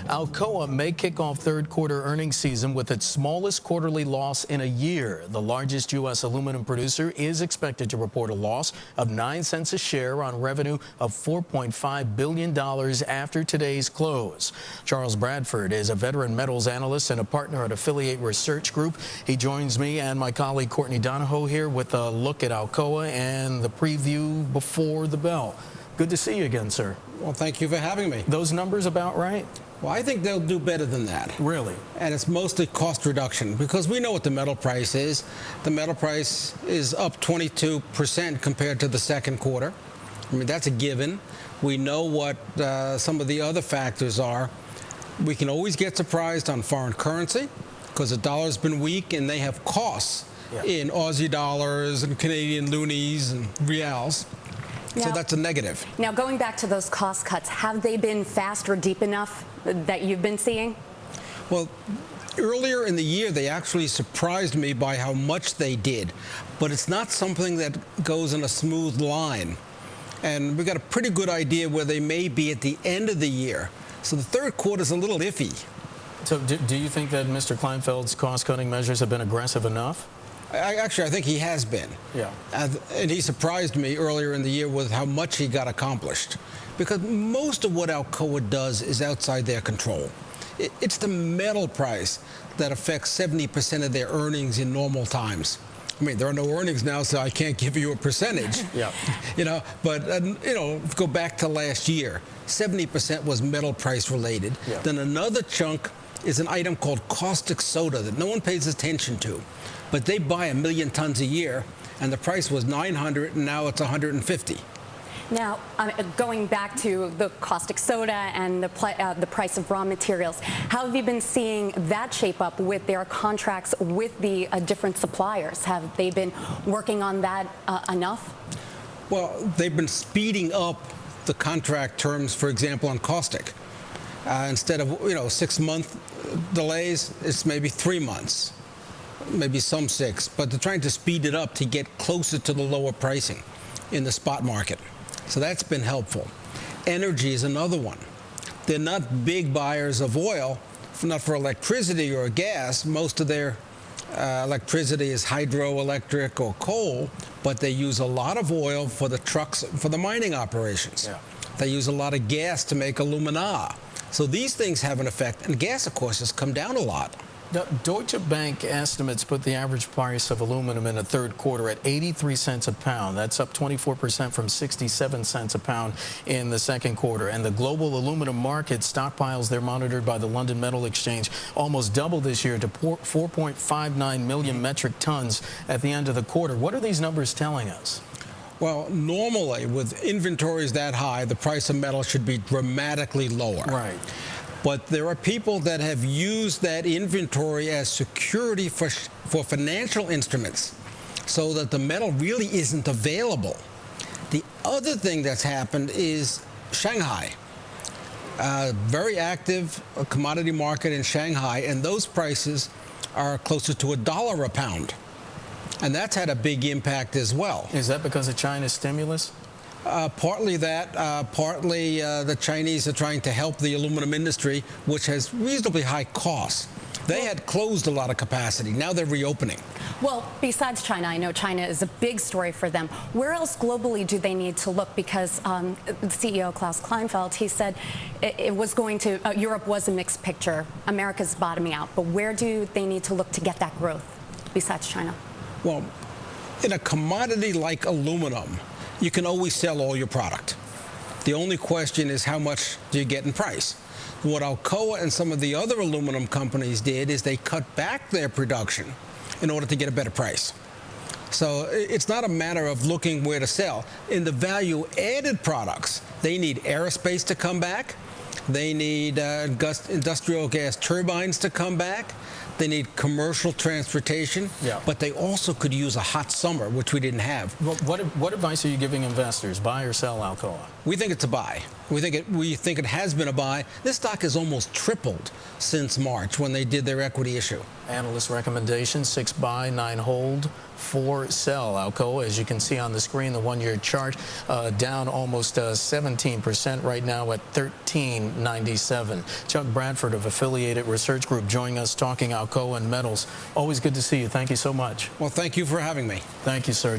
Alcoa may kick off third quarter earnings season with its smallest quarterly loss in a year. The largest U.S. aluminum producer is expected to report a loss of 9 cents a share on revenue of $4.5 billion after today's close. Charles Bradford is a veteran metals analyst and a partner at Affiliate Research Group. He joins me and my colleague Courtney Donahoe here with a look at Alcoa and the preview before the bell. Good to see you again, sir. Well, thank you for having me. Those numbers about right? Well, I think they'll do better than that. Really? And it's mostly cost reduction because we know what the metal price is. The metal price is up 22% compared to the second quarter. I mean, that's a given. We know what some of the other factors are. We can always get surprised on foreign currency because the dollar's been weak and they have costs in Aussie dollars and Canadian loonies and reals. So that's a negative. Now, going back to those cost cuts, have they been fast or deep enough that you've been seeing? Well, earlier in the year, they actually surprised me by how much they did. But it's not something that goes in a smooth line. And we've got a pretty good idea where they may be at the end of the year. So the third quarter is a little iffy. So do you think that Mr. Kleinfeld's cost-cutting measures have been aggressive enough? I think he has been. Yeah. And he surprised me earlier in the year with how much he got accomplished. Because most of what Alcoa does is outside their control. It's the metal price that affects 70% of their earnings in normal times. I mean, there are no earnings now, so I can't give you a percentage. Yeah. But go back to last year, 70% was metal price related. Yeah. Then another chunk is an item called caustic soda that no one pays attention to. But they buy 1 million tons a year, and the price was 900, and now it's 150. Now, going back to the caustic soda and the price of raw materials, how have you been seeing that shape up with their contracts with the different suppliers? Have they been working on that enough? Well, they've been speeding up the contract terms, for example, on caustic. Instead of 6-month delays, it's maybe 3 months. Maybe some 6, but they're trying to speed it up to get closer to the lower pricing in the spot market. So that's been helpful. Energy is another one. They're not big buyers of oil, not for electricity or gas. Most of their electricity is hydroelectric or coal, but they use a lot of oil for the trucks, for the mining operations. Yeah. They use a lot of gas to make alumina. So these things have an effect, and gas, of course, has come down a lot. Deutsche Bank estimates put the average price of aluminum in the third quarter at 83 cents a pound. That's up 24% from 67 cents a pound in the second quarter. And the global aluminum market stockpiles, they're monitored by the London Metal Exchange, almost doubled this year to 4.59 million metric tons at the end of the quarter. What are these numbers telling us? Well, normally, with inventories that high, the price of metal should be dramatically lower. Right. But there are people that have used that inventory as security for financial instruments so that the metal really isn't available. The other thing that's happened is Shanghai. Very active commodity market in Shanghai, and those prices are closer to $1 a pound. And that's had a big impact as well. Is that because of China's stimulus? Partly that, partly the Chinese are trying to help the aluminum industry, which has reasonably high costs. They had closed a lot of capacity. Now they're reopening. Well, besides China, I know China is a big story for them. Where else globally do they need to look? Because the CEO, Klaus Kleinfeld, he said it was going to, Europe was a mixed picture. America's bottoming out. But where do they need to look to get that growth besides China? Well, in a commodity like aluminum, you can always sell all your product. The only question is how much do you get in price? What Alcoa and some of the other aluminum companies did is they cut back their production in order to get a better price. So it's not a matter of looking where to sell. In the value-added products, they need aerospace to come back. They need industrial gas turbines to come back. They need commercial transportation, but they also could use a hot summer, which we didn't have. What advice are you giving investors? Buy or sell Alcoa? We think it's a buy. We think it has been a buy. This stock has almost tripled since March when they did their equity issue. Analyst recommendation: 6 buy, 9 hold, 4 sell. Alcoa, as you can see on the screen, the one-year chart, down almost 17% right now at $13.97. Chuck Bradford of Affiliated Research Group joining us talking Alcoa and metals. Always good to see you. Thank you so much. Well, thank you for having me. Thank you, sir.